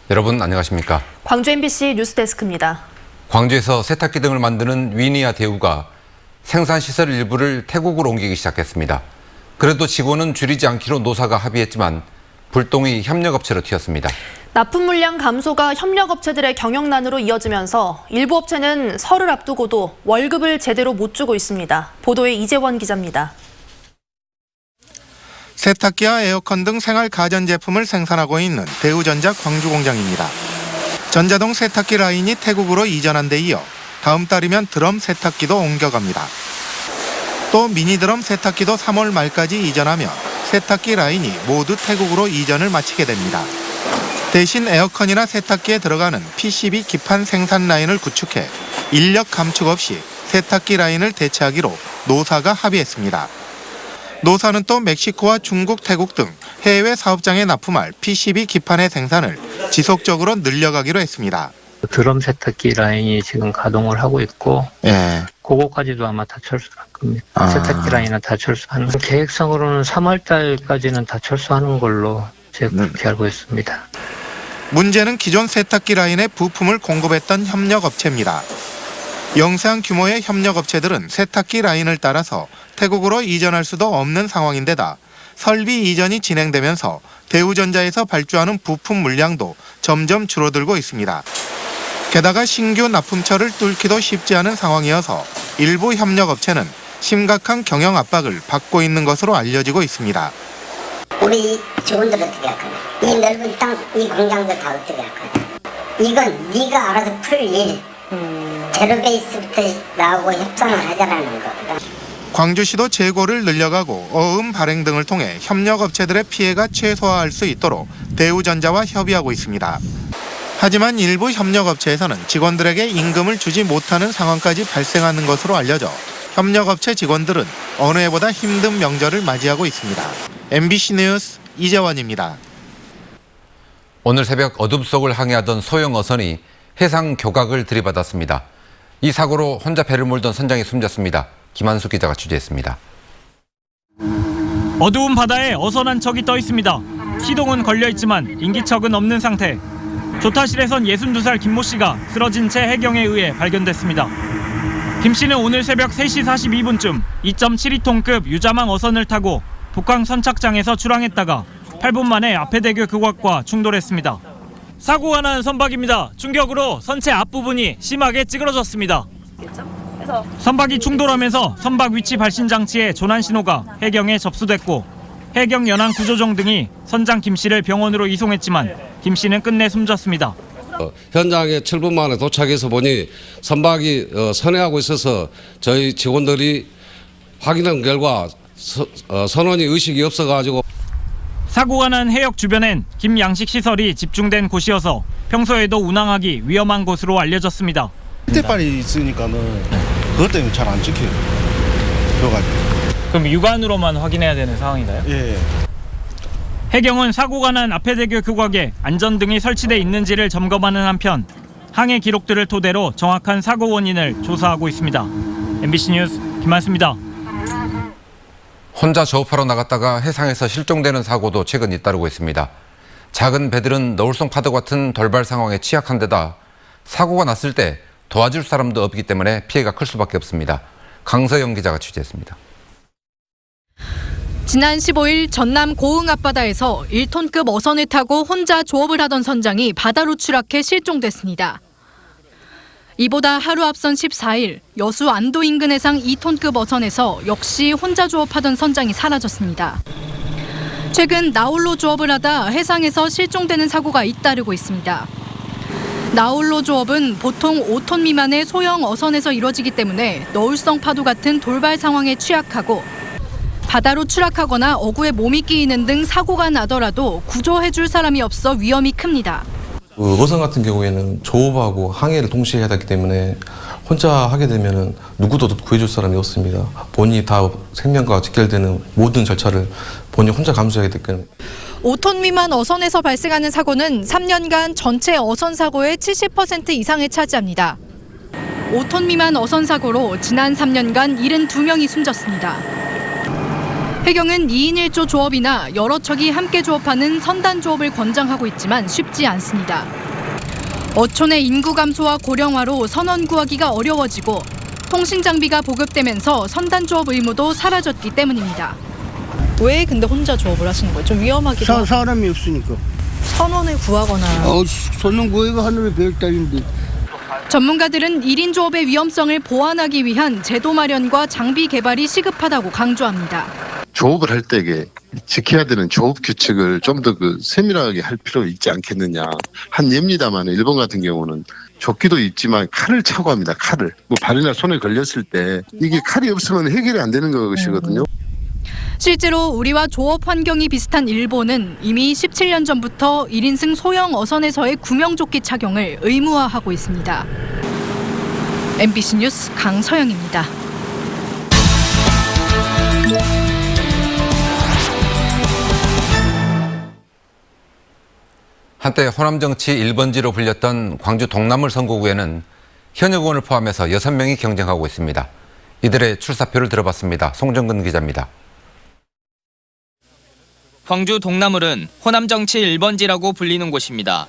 여러분 안녕하십니까? 광주 MBC 뉴스데스크입니다. 광주에서 세탁기 등을 만드는 위니아 대우가 생산시설 일부를 태국으로 옮기기 시작했습니다. 그래도 직원은 줄이지 않기로 노사가 합의했지만 불똥이 협력업체로 튀었습니다. 납품 물량 감소가 협력업체들의 경영난으로 이어지면서 일부 업체는 설을 앞두고도 월급을 제대로 못 주고 있습니다. 보도에 이재원 기자입니다. 세탁기와 에어컨 등 생활 가전제품을 생산하고 있는 대우전자 광주 공장입니다. 전자동 세탁기 라인이 태국으로 이전한 데 이어 다음 달이면 드럼 세탁기도 옮겨갑니다. 또 미니 드럼 세탁기도 3월 말까지 이전하며 세탁기 라인이 모두 태국으로 이전을 마치게 됩니다. 대신 에어컨이나 세탁기에 들어가는 PCB 기판 생산 라인을 구축해 인력 감축 없이 세탁기 라인을 대체하기로 노사가 합의했습니다. 노사는 또 멕시코와 중국, 태국 등 해외 사업장에 납품할 PCB 기판의 생산을 지속적으로 늘려가기로 했습니다. 드럼 세탁기 라인이 지금 가동을 하고 있고 그거까지도 아마 다 철수할 겁니다. 세탁기 라인은 다 철수하는 계획상으로는 3월 달까지는 다 철수하는 걸로 제가 그렇게 알고 있습니다. 문제는 기존 세탁기 라인에 부품을 공급했던 협력업체입니다. 영세한 규모의 협력업체들은 세탁기 라인을 따라서 태국으로 이전할 수도 없는 상황인데다 설비 이전이 진행되면서 대우전자에서 발주하는 부품 물량도 점점 줄어들고 있습니다. 게다가 신규 납품처를 뚫기도 쉽지 않은 상황이어서 일부 협력업체는 심각한 경영 압박을 받고 있는 것으로 알려지고 있습니다. 우리 직원들 어떻게 할 거냐? 이 넓은 땅, 이 공장들 다 어떻게 할 거냐? 이건 네가 알아서 풀 일. 제로 베이스부터 나오고 협상을 하자라는 거거든. 광주시도 재고를 늘려가고 어음 발행 등을 통해 협력업체들의 피해가 최소화할 수 있도록 대우전자와 협의하고 있습니다. 하지만 일부 협력업체에서는 직원들에게 임금을 주지 못하는 상황까지 발생하는 것으로 알려져 협력업체 직원들은 어느 해보다 힘든 명절을 맞이하고 있습니다. MBC 뉴스 이재원입니다. 오늘 새벽 어둠 속을 항해하던 소형 어선이 해상 교각을 들이받았습니다. 이 사고로 혼자 배를 몰던 선장이 숨졌습니다. 김한수 기자가 취재했습니다. 어두운 바다에 어선 한 척이 떠 있습니다. 시동은 걸려 있지만 인기척은 없는 상태. 조타실에선 62살 김모 씨가 쓰러진 채 해경에 의해 발견됐습니다. 김 씨는 오늘 새벽 3시 42분쯤 2.72톤급 유자망 어선을 타고 북항 선착장에서 출항했다가 8분 만에 아페대교 교각과 충돌했습니다. 사고가 난 선박입니다. 충격으로 선체 앞부분이 심하게 찌그러졌습니다. 선박이 충돌하면서 선박 위치 발신 장치의 조난 신호가 해경에 접수됐고 해경 연안 구조정 등이 선장 김 씨를 병원으로 이송했지만 김 씨는 끝내 숨졌습니다. 현장에 7분 만에 도착해서 보니 선박이 선회하고 있어서 저희 직원들이 확인한 결과 선원이 의식이 없어가지고 사고가 난 해역 주변엔 김양식 시설이 집중된 곳이어서 평소에도 운항하기 위험한 곳으로 알려졌습니다. 밑에발이 있으니까는 그것 때문에 잘 안 찍혀요. 그럼 육안으로만 확인해야 되는 상황인가요? 예. 해경은 사고가 난 아페대교 교각에 안전등이 설치돼 있는지를 점검하는 한편 항해 기록들을 토대로 정확한 사고 원인을 조사하고 있습니다. MBC 뉴스 김한수입니다. 혼자 조업하러 나갔다가 해상에서 실종되는 사고도 최근 잇따르고 있습니다. 작은 배들은 너울성 파도 같은 돌발 상황에 취약한 데다 사고가 났을 때 도와줄 사람도 없기 때문에 피해가 클 수밖에 없습니다. 강서영 기자가 취재했습니다. 지난 15일 전남 고흥 앞바다에서 1톤급 어선을 타고 혼자 조업을 하던 선장이 바다로 추락해 실종됐습니다. 이보다 하루 앞선 14일 여수 안도 인근 해상 2톤급 어선에서 역시 혼자 조업하던 선장이 사라졌습니다. 최근 나홀로 조업을 하다 해상에서 실종되는 사고가 잇따르고 있습니다. 나홀로 조업은 보통 5톤 미만의 소형 어선에서 이루어지기 때문에 너울성 파도 같은 돌발 상황에 취약하고 바다로 추락하거나 어구에 몸이 끼이는 등 사고가 나더라도 구조해줄 사람이 없어 위험이 큽니다. 어선 같은 경우에는 조업하고 항해를 동시에 해야 되기 때문에 혼자 하게 되면 누구도 구해줄 사람이 없습니다. 본인이 다 생명과 직결되는 모든 절차를 본인이 혼자 감수해야 되기 때문에. 5톤 미만 어선에서 발생하는 사고는 3년간 전체 어선 사고의 70% 이상을 차지합니다. 5톤 미만 어선 사고로 지난 3년간 72명이 숨졌습니다. 해경은 2인 1조 조업이나 여러 척이 함께 조업하는 선단 조업을 권장하고 있지만 쉽지 않습니다. 어촌의 인구 감소와 고령화로 선원 구하기가 어려워지고 통신 장비가 보급되면서 선단 조업 의무도 사라졌기 때문입니다. 왜 근데 혼자 조업을 하시는 거예요? 좀 위험하기도 하고. 사람이 없으니까. 선원을 구하거나. 선원 구해가 하늘에 배울 따윈데. 전문가들은 1인 조업의 위험성을 보완하기 위한 제도 마련과 장비 개발이 시급하다고 강조합니다. 조업을 할 때 지켜야 되는 조업 규칙을 좀 더 세밀하게 할 필요 있지 않겠느냐. 한 예입니다만 일본 같은 경우는 조끼도 있지만 칼을 차고 합니다. 칼을. 뭐 발이나 손에 걸렸을 때 이게 칼이 없으면 해결이 안 되는 것이거든요. 실제로 우리와 조업 환경이 비슷한 일본은 이미 17년 전부터 1인승 소형 어선에서의 구명조끼 착용을 의무화하고 있습니다. MBC 뉴스 강서영입니다. 한때 호남 정치 1번지로 불렸던 광주 동남을 선거구에는 현역 의원을 포함해서 6명이 경쟁하고 있습니다. 이들의 출사표를 들어봤습니다. 송정근 기자입니다. 광주 동남을은 호남 정치 1번지라고 불리는 곳입니다.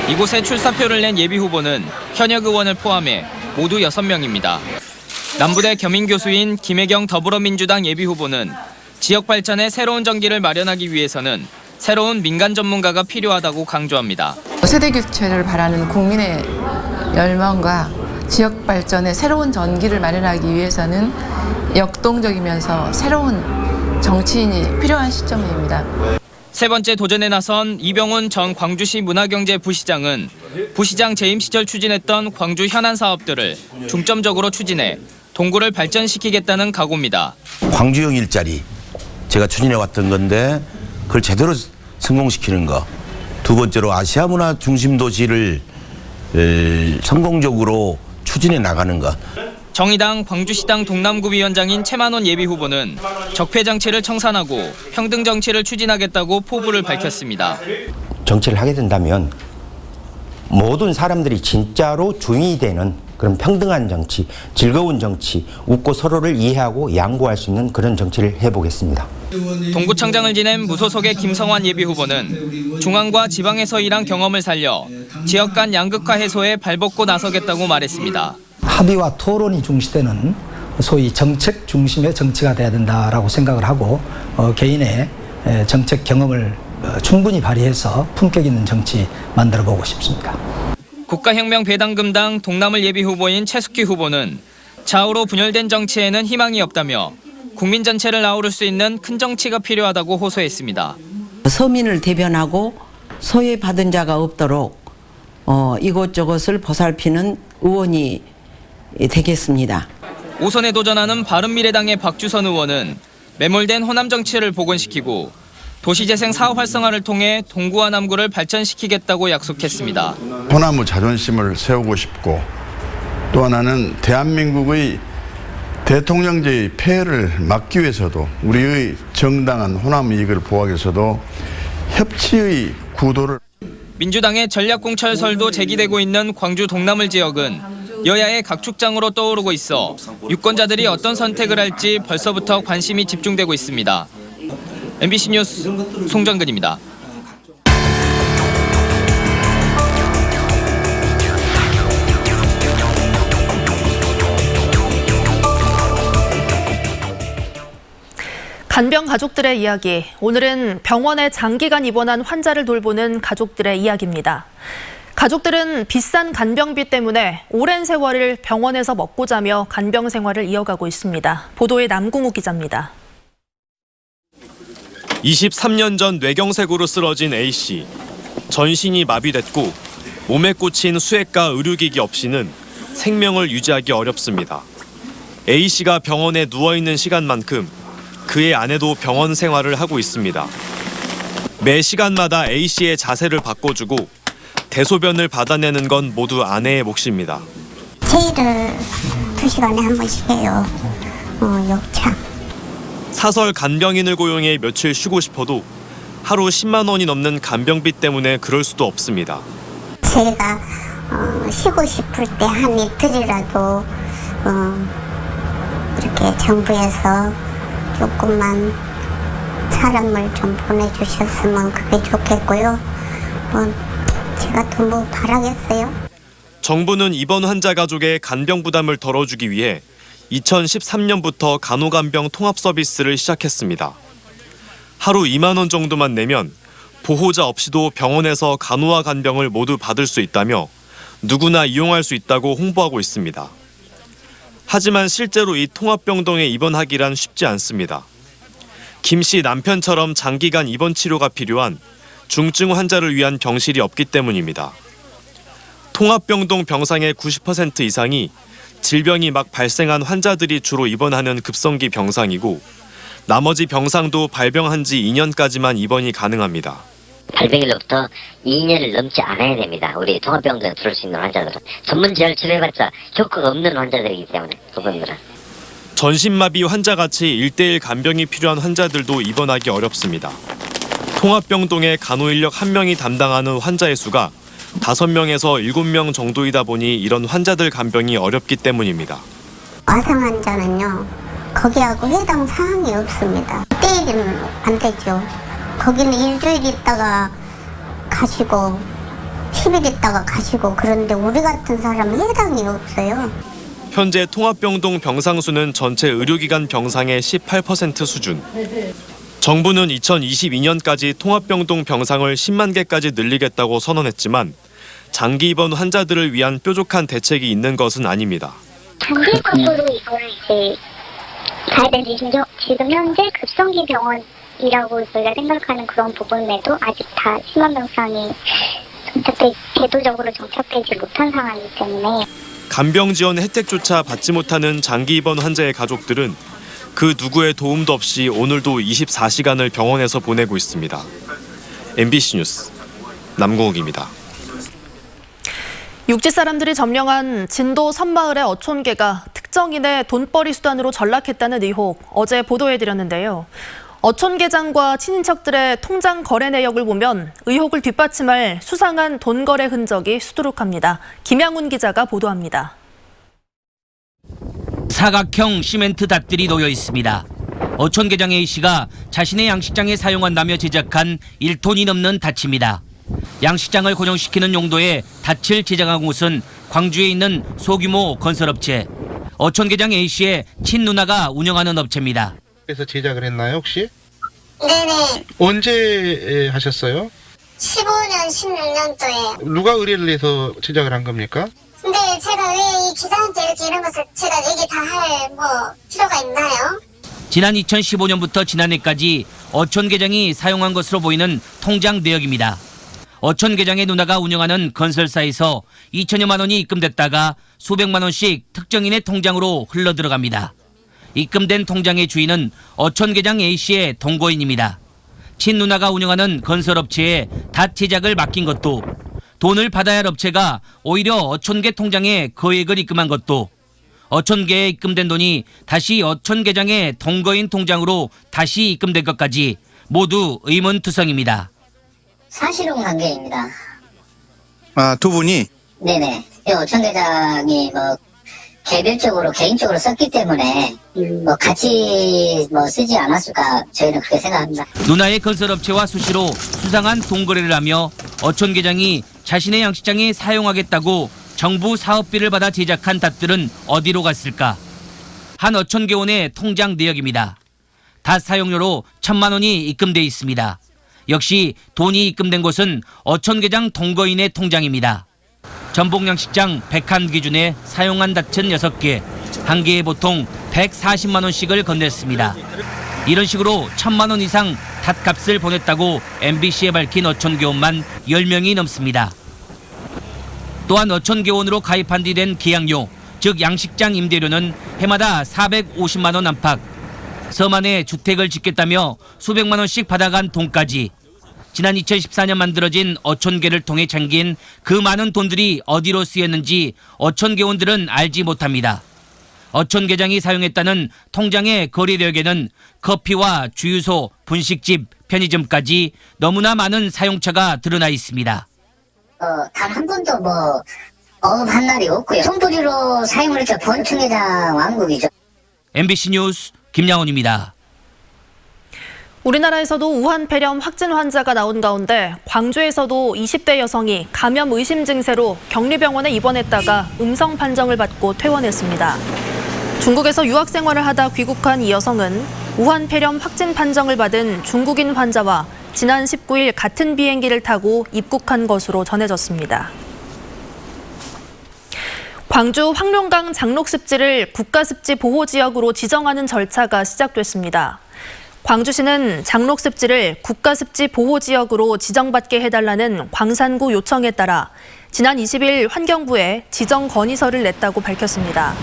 이곳에 출사표를 낸 예비후보는 현역 의원을 포함해 모두 6명입니다. 남부대 겸임교수인 김혜경 더불어민주당 예비후보는 지역 발전에 새로운 전기를 마련하기 위해서는 새로운 민간 전문가가 필요하다고 강조합니다. 세대 교체를 바라는 국민의 열망과 지역 발전에 새로운 전기를 마련하기 위해서는 역동적이면서 새로운 정치인이 필요한 시점입니다. 세 번째 도전에 나선 이병훈 전 광주시 문화경제부시장은 부시장 재임 시절 추진했던 광주 현안 사업들을 중점적으로 추진해 동구를 발전시키겠다는 각오입니다. 광주형 일자리 제가 추진해왔던 건데 그걸 제대로 성공시키는 거. 두 번째로 아시아 문화 중심 도시를 성공적으로 추진해 나가는 것. 정의당 광주시당 동남구 위원장인 최만원 예비후보는 적폐 정치를 청산하고 평등 정치를 추진하겠다고 포부를 밝혔습니다. 정치를 하게 된다면 모든 사람들이 진짜로 주인이 되는 그런 평등한 정치, 즐거운 정치, 웃고 서로를 이해하고 양보할 수 있는 그런 정치를 해보겠습니다. 동구청장을 지낸 무소속의 김성환 예비후보는 중앙과 지방에서 일한 경험을 살려 지역 간 양극화 해소에 발벗고 나서겠다고 말했습니다. 합의와 토론이 중시되는 소위 정책 중심의 정치가 돼야 된다라고 생각을 하고 개인의 정책 경험을 충분히 발휘해서 품격 있는 정치 만들어보고 싶습니다. 국가혁명 배당금당 동남을 예비후보인 최숙희 후보는 좌우로 분열된 정치에는 희망이 없다며 국민 전체를 아우를 수 있는 큰 정치가 필요하다고 호소했습니다. 서민을 대변하고 소외받은 자가 없도록 이곳저곳을 보살피는 의원이 되겠습니다. 5선에 도전하는 바른미래당의 박주선 의원은 매몰된 호남 정치를 복원시키고 도시재생 사업 활성화를 통해 동구와 남구를 발전시키겠다고 약속했습니다. 호남의 자존심을 세우고 싶고 또 하나는 대한민국의 대통령제의 폐해를 막기 위해서도 우리의 정당한 호남 이익을 보호하기 위해서도 협치의 구도를 민주당의 전략공천설도 제기되고 있는 광주 동남을 지역은 여야의 각축장으로 떠오르고 있어 유권자들이 어떤 선택을 할지 벌써부터 관심이 집중되고 있습니다. MBC 뉴스 송정근입니다. 간병 가족들의 이야기. 오늘은 병원에 장기간 입원한 환자를 돌보는 가족들의 이야기입니다. 가족들은 비싼 간병비 때문에 오랜 세월을 병원에서 먹고 자며 간병 생활을 이어가고 있습니다. 보도에 남궁욱 기자입니다. 23년 전 뇌경색으로 쓰러진 A씨. 전신이 마비됐고 몸에 꽂힌 수액과 의료기기 없이는 생명을 유지하기 어렵습니다. A씨가 병원에 누워있는 시간만큼 그의 아내도 병원 생활을 하고 있습니다. 매 시간마다 A씨의 자세를 바꿔주고 대소변을 받아내는 건 모두 아내의 몫입니다. 체일을 2시간에 한 번씩 해요. 욕창. 사설 간병인을 고용해 며칠 쉬고 싶어도 하루 10만 원이 넘는 간병비 때문에 그럴 수도 없습니다. 제가 쉬고 싶을 때 한 이틀이라도 이렇게 정부에서 조금만 사람을 좀 보내주셨으면 그게 좋겠고요. 제가 더 뭐 바라겠어요? 정부는 입원 환자 가족의 간병 부담을 덜어주기 위해 2013년부터 간호간병 통합 서비스를 시작했습니다. 하루 2만 원 정도만 내면 보호자 없이도 병원에서 간호와 간병을 모두 받을 수 있다며 누구나 이용할 수 있다고 홍보하고 있습니다. 하지만 실제로 이 통합병동에 입원하기란 쉽지 않습니다. 김 씨 남편처럼 장기간 입원 치료가 필요한 중증 환자를 위한 병실이 없기 때문입니다. 통합병동 병상의 90% 이상이 질병이 막 발생한 환자들이 주로 입원하는 급성기 병상이고 나머지 병상도 발병한 지 2년까지만 입원이 가능합니다. 발병일로부터 2년을 넘지 않아야 됩니다. 우리 통합병동에 들어올 수 있는 환자들은. 전문 재활 치료해봤자 효과가 없는 환자들이기 때문에 그분들은. 전신마비 환자같이 1:1 간병이 필요한 환자들도 입원하기 어렵습니다. 통합병동에 간호인력 1명이 담당하는 환자의 수가 5명에서 7명 정도이다 보니 이런 환자들 간병이 어렵기 때문입니다. 와상 환자는요, 거기하고 해당 사항이 없습니다. 때리면 안 되죠. 거기는 일주일 있다가 가시고 10일 있다가 가시고 그런데 우리 같은 사람은 해당이 없어요. 현재 통합병동 병상 수는 전체 의료기관 병상의 18% 수준. 정부는 2022년까지 통합병동 병상을 10만 개까지 늘리겠다고 선언했지만 장기 입원 환자들을 위한 뾰족한 대책이 있는 것은 아닙니다. 장기적으로 이걸 이제 가야 되는 지금 현재 급성기 병원이라고 저희가 생각하는 그런 부분에도 아직 다 10만 병상이 제도적으로 정착되지 못한 상황이기 때문에 간병 지원 혜택조차 받지 못하는 장기 입원 환자의 가족들은 그 누구의 도움도 없이 오늘도 24시간을 병원에서 보내고 있습니다. MBC 뉴스 남궁욱입니다. 육지 사람들이 점령한 진도 섬마을의 어촌계가 특정인의 돈벌이 수단으로 전락했다는 의혹 어제 보도해드렸는데요. 어촌계장과 친인척들의 통장 거래 내역을 보면 의혹을 뒷받침할 수상한 돈 거래 흔적이 수두룩합니다. 김양훈 기자가 보도합니다. 사각형 시멘트 닷들이 놓여 있습니다. 어촌계장 A씨가 자신의 양식장에 사용한다며 제작한 1톤이 넘는 닷입니다. 양식장을 고정시키는 용도의 닷을 제작한 곳은 광주에 있는 소규모 건설업체. 어촌계장 A씨의 친누나가 운영하는 업체입니다. 그래서 제작을 했나요, 혹시? 네네. 언제 하셨어요? 15년, 16년도에. 누가 의뢰를 해서 제작을 한 겁니까? 근데 제가 왜 이 기사한테 이렇게 이런 것을 제가 얘기 다 할 필요가 있나요? 지난 2015년부터 지난해까지 어촌계장이 사용한 것으로 보이는 통장 내역입니다. 어촌계장의 누나가 운영하는 건설사에서 2천여만 원이 입금됐다가 수백만 원씩 특정인의 통장으로 흘러들어갑니다. 입금된 통장의 주인은 어촌계장 A씨의 동거인입니다. 친누나가 운영하는 건설업체에 닷 제작을 맡긴 것도, 돈을 받아야 할 업체가 오히려 어촌계 통장에 거액을 입금한 것도, 어촌계에 입금된 돈이 다시 어촌계장의 동거인 통장으로 다시 입금된 것까지 모두 의문투성입니다. 사실혼 관계입니다. 아, 두 분이? 네네. 어촌계장이 개인적으로 썼기 때문에 같이 쓰지 않았을까 저희는 그렇게 생각합니다. 누나의 건설업체와 수시로 수상한 돈거래를 하며 어촌계장이 자신의 양식장에 사용하겠다고 정부 사업비를 받아 제작한 닷들은 어디로 갔을까? 한 어촌계원의 통장 내역입니다. 닷 사용료로 1,000만 원이 입금돼 있습니다. 역시 돈이 입금된 곳은 어촌계장 동거인의 통장입니다. 전복양식장 101 기준에 사용한 닷은 6개, 한 개에 보통 140만 원씩을 건넸습니다. 이런 식으로 1,000만 원 이상 닷값을 보냈다고 MBC에 밝힌 어촌계원만 10명이 넘습니다. 또한 어촌계원으로 가입한 뒤 된 계약료, 즉 양식장 임대료는 해마다 450만 원 안팎, 섬 안에 주택을 짓겠다며 수백만 원씩 받아간 돈까지. 지난 2014년 만들어진 어촌계를 통해 잠긴 그 많은 돈들이 어디로 쓰였는지 어촌계원들은 알지 못합니다. 어촌계장이 사용했다는 통장의 거래 내역에는 커피와 주유소, 분식집, 편의점까지 너무나 많은 사용처가 드러나 있습니다. 단 한 번도 어업한 날이 없고요. 손부리로 사용을 했죠. 어촌계장 왕국이죠. MBC 뉴스 김양훈입니다. 우리나라에서도 우한 폐렴 확진 환자가 나온 가운데 광주에서도 20대 여성이 감염 의심 증세로 격리병원에 입원했다가 음성 판정을 받고 퇴원했습니다. 중국에서 유학 생활을 하다 귀국한 이 여성은 우한 폐렴 확진 판정을 받은 중국인 환자와 지난 19일 같은 비행기를 타고 입국한 것으로 전해졌습니다. 광주 황룡강 장록습지를 국가습지 보호지역으로 지정하는 절차가 시작됐습니다. 광주시는 장록습지를 국가습지 보호지역으로 지정받게 해달라는 광산구 요청에 따라 지난 20일 환경부에 지정 건의서를 냈다고 밝혔습니다.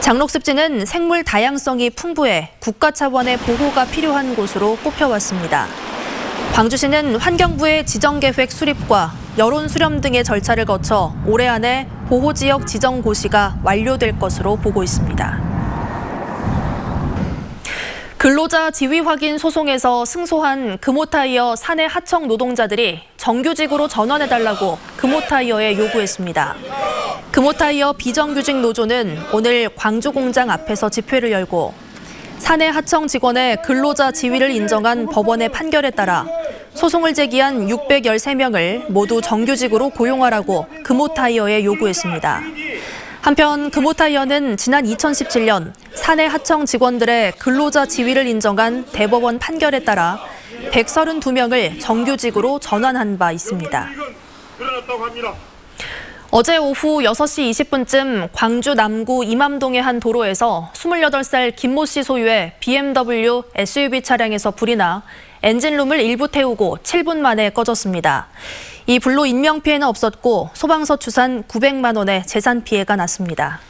장록습지는 생물 다양성이 풍부해 국가 차원의 보호가 필요한 곳으로 꼽혀왔습니다. 광주시는 환경부의 지정계획 수립과 여론 수렴 등의 절차를 거쳐 올해 안에 보호지역 지정 고시가 완료될 것으로 보고 있습니다. 근로자 지위 확인 소송에서 승소한 금호타이어 사내 하청 노동자들이 정규직으로 전환해달라고 금호타이어에 요구했습니다. 금호타이어 비정규직 노조는 오늘 광주 공장 앞에서 집회를 열고 사내 하청 직원의 근로자 지위를 인정한 법원의 판결에 따라 소송을 제기한 613명을 모두 정규직으로 고용하라고 금호타이어에 요구했습니다. 한편 금호타이어는 지난 2017년 사내 하청 직원들의 근로자 지위를 인정한 대법원 판결에 따라 132명을 정규직으로 전환한 바 있습니다. 어제 오후 6시 20분쯤 광주 남구 이맘동의 한 도로에서 28살 김모 씨 소유의 BMW SUV 차량에서 불이 나 엔진룸을 일부 태우고 7분 만에 꺼졌습니다. 이 불로 인명피해는 없었고 소방서 추산 900만 원의 재산 피해가 났습니다.